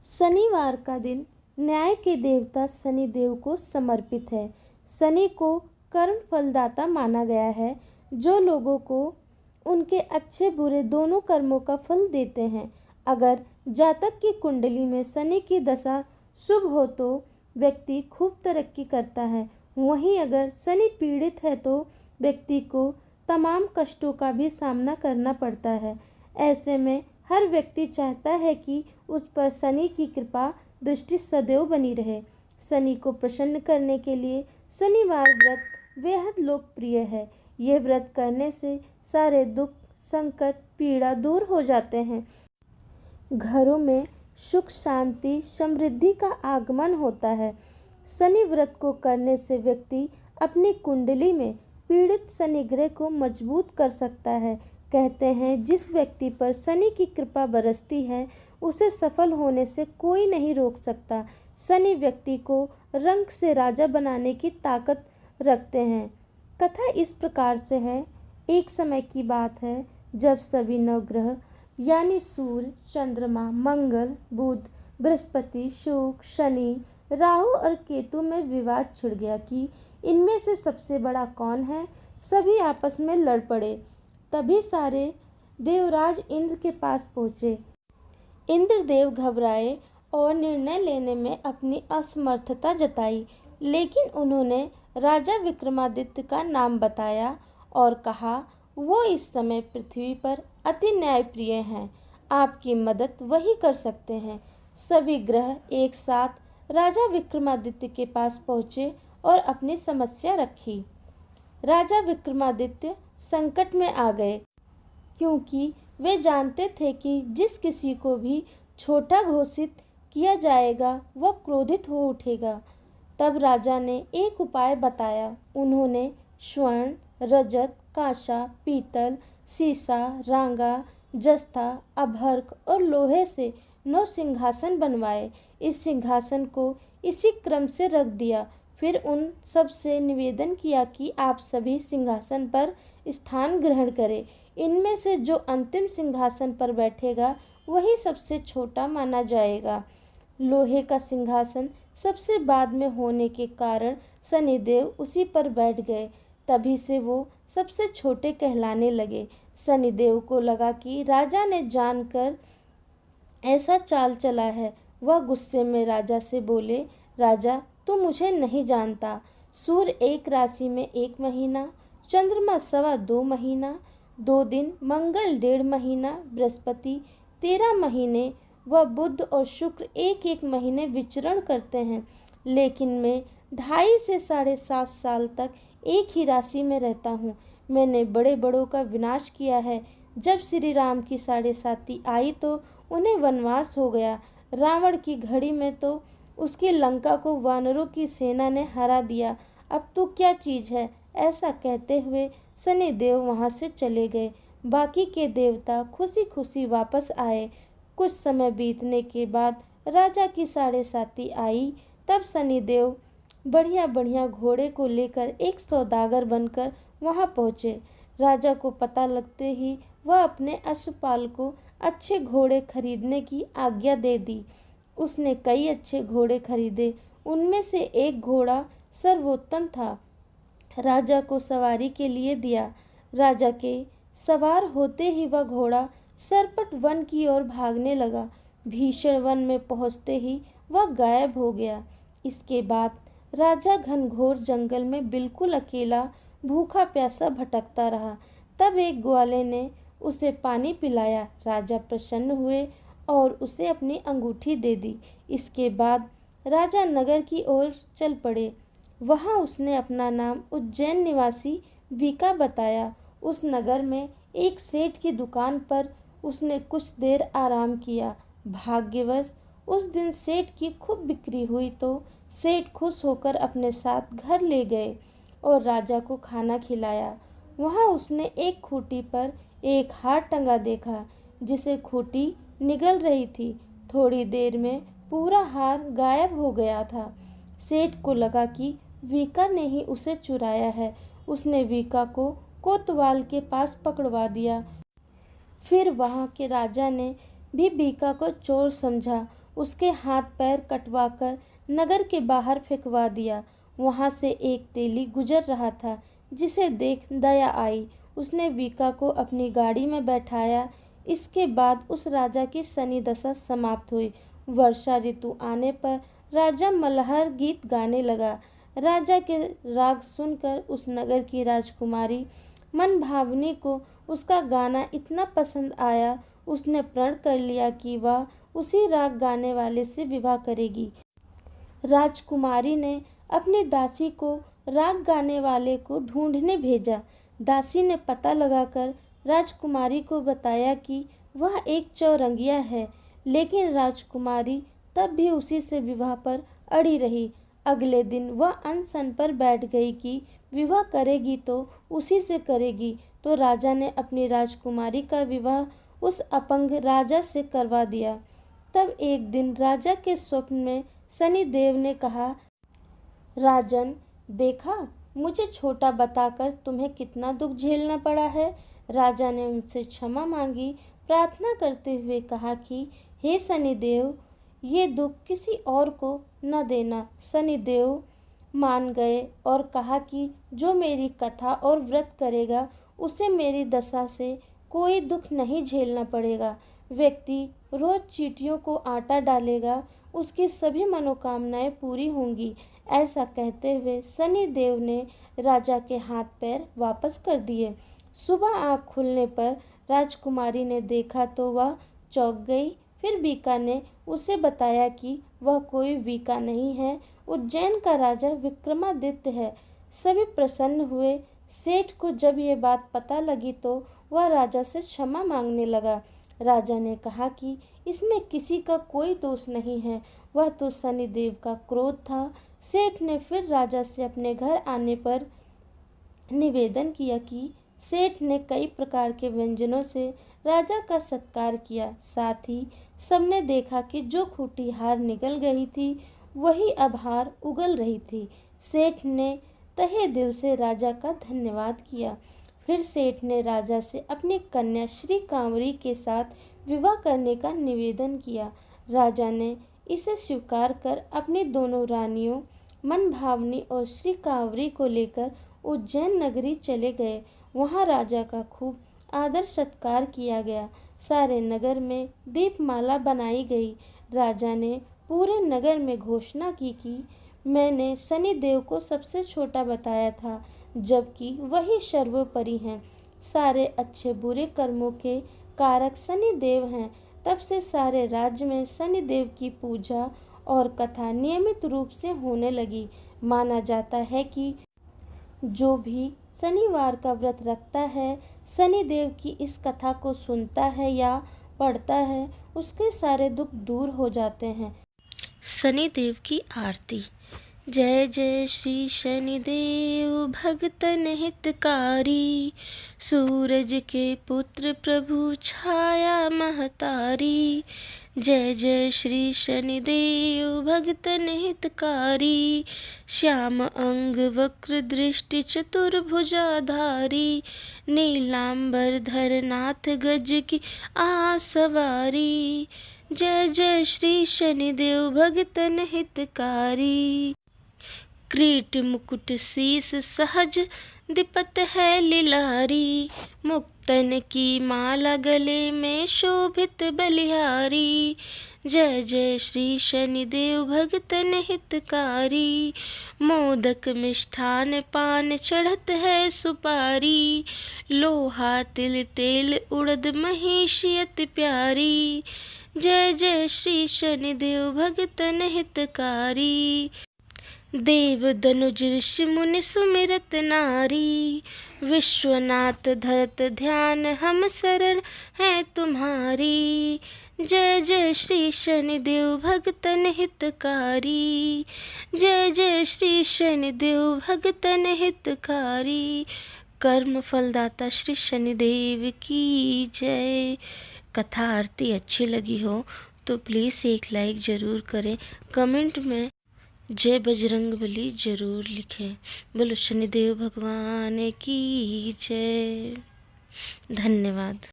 शनिवार का दिन न्याय के देवता शनिदेव को समर्पित है। शनि को कर्म फलदाता माना गया है, जो लोगों को उनके अच्छे बुरे दोनों कर्मों का फल देते हैं। अगर जातक की कुंडली में शनि की दशा शुभ हो तो व्यक्ति खूब तरक्की करता है। वहीं अगर शनि पीड़ित है तो व्यक्ति को तमाम कष्टों का भी सामना करना पड़ता है। ऐसे में हर व्यक्ति चाहता है कि उस पर शनि की कृपा दृष्टि सदैव बनी रहे। शनि को प्रसन्न करने के लिए शनिवार व्रत बेहद लोकप्रिय है। यह व्रत करने से सारे दुख, संकट, पीड़ा दूर हो जाते हैं। घरों में सुख, शांति, समृद्धि का आगमन होता है। शनि व्रत को करने से व्यक्ति अपनी कुंडली में पीड़ित शनि ग्रह को मजबूत कर सकता है। कहते हैं, जिस व्यक्ति पर शनि की कृपा बरसती है उसे सफल होने से कोई नहीं रोक सकता। शनि व्यक्ति को रंक से राजा बनाने की ताकत रखते हैं। कथा इस प्रकार से है। एक समय की बात है जब सभी नवग्रह यानी सूर्य, चंद्रमा, मंगल, बुध, बृहस्पति, शुक्र, शनि, राहु और केतु में विवाद छिड़ गया कि इनमें से सबसे बड़ा कौन है। सभी आपस में लड़ पड़े। तभी सारे देवराज इंद्र के पास पहुँचे। इंद्रदेव घबराए और निर्णय लेने में अपनी असमर्थता जताई, लेकिन उन्होंने राजा विक्रमादित्य का नाम बताया और कहा, वो इस समय पृथ्वी पर अति न्यायप्रिय हैं। आपकी मदद वही कर सकते हैं। सभी ग्रह एक साथ राजा विक्रमादित्य के पास पहुँचे और अपनी समस्या रखी। राजा विक्रमादित्य संकट में आ गए, क्योंकि वे जानते थे कि जिस किसी को भी छोटा घोषित किया जाएगा वह क्रोधित हो उठेगा। तब राजा ने एक उपाय बताया। उन्होंने स्वर्ण, रजत, कांसा, पीतल, सीसा, रांगा, जस्ता, अभ्रक और लोहे से 9 सिंहासन बनवाए। इस सिंहासन को इसी क्रम से रख दिया। फिर उन सब से निवेदन किया कि आप सभी सिंहासन पर स्थान ग्रहण करें। इनमें से जो अंतिम सिंहासन पर बैठेगा वही सबसे छोटा माना जाएगा। लोहे का सिंहासन सबसे बाद में होने के कारण शनिदेव उसी पर बैठ गए। तभी से वो सबसे छोटे कहलाने लगे। शनिदेव को लगा कि राजा ने जानकर ऐसा चाल चला है। वह गुस्से में राजा से बोले, राजा, तू मुझे नहीं जानता। सूर्य एक राशि में 1 महीना, चंद्रमा 2.25 महीना, 2 दिन, मंगल 1.5 महीना, बृहस्पति 13 महीने व बुध और शुक्र 1-1 महीने विचरण करते हैं। लेकिन मैं 2.5 से 7.5 साल तक एक ही राशि में रहता हूँ। मैंने बड़े बड़ों का विनाश किया है। जब श्री राम की 7.5 आई तो उन्हें वनवास हो गया। रावण की घड़ी में तो उसकी लंका को वानरों की सेना ने हरा दिया। अब तू क्या चीज़ है। ऐसा कहते हुए शनिदेव वहाँ से चले गए। बाकी के देवता खुशी खुशी वापस आए। कुछ समय बीतने के बाद राजा की 7.5 आई। तब शनिदेव बढ़िया बढ़िया घोड़े को लेकर एक सौदागर बनकर वहाँ पहुँचे। राजा को पता लगते ही वह अपने अश्वपाल को अच्छे घोड़े खरीदने की आज्ञा दे दी। उसने कई अच्छे घोड़े खरीदे। उनमें से एक घोड़ा सर्वोत्तम था। राजा को सवारी के लिए दिया। राजा के सवार होते ही वह घोड़ा सरपट वन की ओर भागने लगा। भीषण वन में पहुंचते ही वह गायब हो गया। इसके बाद राजा घनघोर जंगल में बिल्कुल अकेला भूखा प्यासा भटकता रहा। तब एक ग्वाले ने उसे पानी पिलाया। राजा प्रसन्न हुए और उसे अपनी अंगूठी दे दी। इसके बाद राजा नगर की ओर चल पड़े। वहाँ उसने अपना नाम उज्जैन निवासी वीका बताया। उस नगर में एक सेठ की दुकान पर उसने कुछ देर आराम किया। भाग्यवश उस दिन सेठ की खूब बिक्री हुई तो सेठ खुश होकर अपने साथ घर ले गए और राजा को खाना खिलाया। वहाँ उसने एक खूंटी पर एक हार टंगा देखा, जिसे खूंटी निगल रही थी। थोड़ी देर में पूरा हार गायब हो गया था। सेठ को लगा कि वीका ने ही उसे चुराया है। उसने वीका को कोतवाल के पास पकड़वा दिया। फिर वहाँ के राजा ने भी वीका को चोर समझा। उसके हाथ पैर कटवाकर नगर के बाहर फेंकवा दिया। वहाँ से एक तेली गुजर रहा था, जिसे देख दया आई। उसने वीका को अपनी गाड़ी में बैठाया। इसके बाद उस राजा की शनि दशा समाप्त हुई। वर्षा ऋतु आने पर राजा मल्हार गीत गाने लगा। राजा के राग सुनकर उस नगर की राजकुमारी मनभावनी को उसका गाना इतना पसंद आया, उसने प्रण कर लिया कि वह उसी राग गाने वाले से विवाह करेगी। राजकुमारी ने अपनी दासी को राग गाने वाले को ढूंढने भेजा। दासी ने पता लगाकर राजकुमारी को बताया कि वह एक चौरंगिया है, लेकिन राजकुमारी तब भी उसी से विवाह पर अड़ी रही। अगले दिन वह अनशन पर बैठ गई कि विवाह करेगी तो उसी से करेगी। तो राजा ने अपनी राजकुमारी का विवाह उस अपंग राजा से करवा दिया। तब एक दिन राजा के स्वप्न में शनिदेव ने कहा, राजन, देखा मुझे छोटा बताकर तुम्हें कितना दुख झेलना पड़ा है। राजा ने उनसे क्षमा मांगी, प्रार्थना करते हुए कहा कि हे शनिदेव, ये दुख किसी और को न देना। शनिदेव मान गए और कहा कि जो मेरी कथा और व्रत करेगा उसे मेरी दशा से कोई दुख नहीं झेलना पड़ेगा। व्यक्ति रोज चींटियों को आटा डालेगा, उसकी सभी मनोकामनाएं पूरी होंगी। ऐसा कहते हुए शनिदेव ने राजा के हाथ पैर वापस कर दिए। सुबह आँख खुलने पर राजकुमारी ने देखा तो वह चौंक गई। फिर वीका ने उसे बताया कि वह कोई वीका नहीं है, उज्जैन का राजा विक्रमादित्य है। सभी प्रसन्न हुए। सेठ को जब ये बात पता लगी तो वह राजा से क्षमा मांगने लगा। राजा ने कहा कि इसमें किसी का कोई दोष नहीं है, वह तो शनिदेव का क्रोध था। सेठ ने फिर राजा से अपने घर आने पर निवेदन किया कि सेठ ने कई प्रकार के व्यंजनों से राजा का सत्कार किया। साथ ही सबने देखा कि जो खूंटी हार निकल गई थी वही अब हार उगल रही थी। सेठ ने तहे दिल से राजा का धन्यवाद किया। फिर सेठ ने राजा से अपनी कन्या श्री कांवरी के साथ विवाह करने का निवेदन किया। राजा ने इसे स्वीकार कर अपनी दोनों रानियों मनभावनी और श्री कांवरी को लेकर उज्जैन नगरी चले गए। वहाँ राजा का खूब आदर सत्कार किया गया। सारे नगर में दीपमाला बनाई गई। राजा ने पूरे नगर में घोषणा की कि मैंने शनिदेव को सबसे छोटा बताया था, जबकि वही सर्वोपरि हैं। सारे अच्छे बुरे कर्मों के कारक शनिदेव हैं। तब से सारे राज्य में शनिदेव की पूजा और कथा नियमित रूप से होने लगी। माना जाता है कि जो भी शनिवार का व्रत रखता है, शनिदेव की इस कथा को सुनता है या पढ़ता है, उसके सारे दुख दूर हो जाते हैं। शनिदेव की आरती। जय जय श्री शनिदेव भगतन हितकारी, सूरज के पुत्र प्रभु छाया महतारी। जय जय श्री शनिदेव भगतन हितकारी, श्याम अंग वक्र दृष्टि चतुर्भुजाधारी। नीलांबर धर नाथ गज की आसवारी। जय जय श्री शनिदेव भगतन हितकारी। क्रीट मुकुट शीस सहज दिपत है लिलारी, मुक्तन की माला गले में शोभित बलिहारी। जय जय श्री शनिदेव भगतन हितकारी, मोदक मिष्ठान पान चढ़त है सुपारी। लोहा तिल तेल उड़द महिषी अति प्यारी। जय जय श्री शनिदेव भगतन हितकारी। देव दनुज ऋषि मुनि सुमिरत नारी, विश्वनाथ धरत ध्यान हम शरण है तुम्हारी। जय जय श्री शनिदेव भगतन हितकारी। जय जय श्री शनिदेव भगतन हितकारी। कर्म फलदाता श्री शनिदेव की जय। कथा आरती अच्छी लगी हो तो प्लीज़ एक लाइक ज़रूर करें। कमेंट में जय बजरंगबली ज़रूर लिखें। बोलो शनिदेव भगवान की जय। धन्यवाद।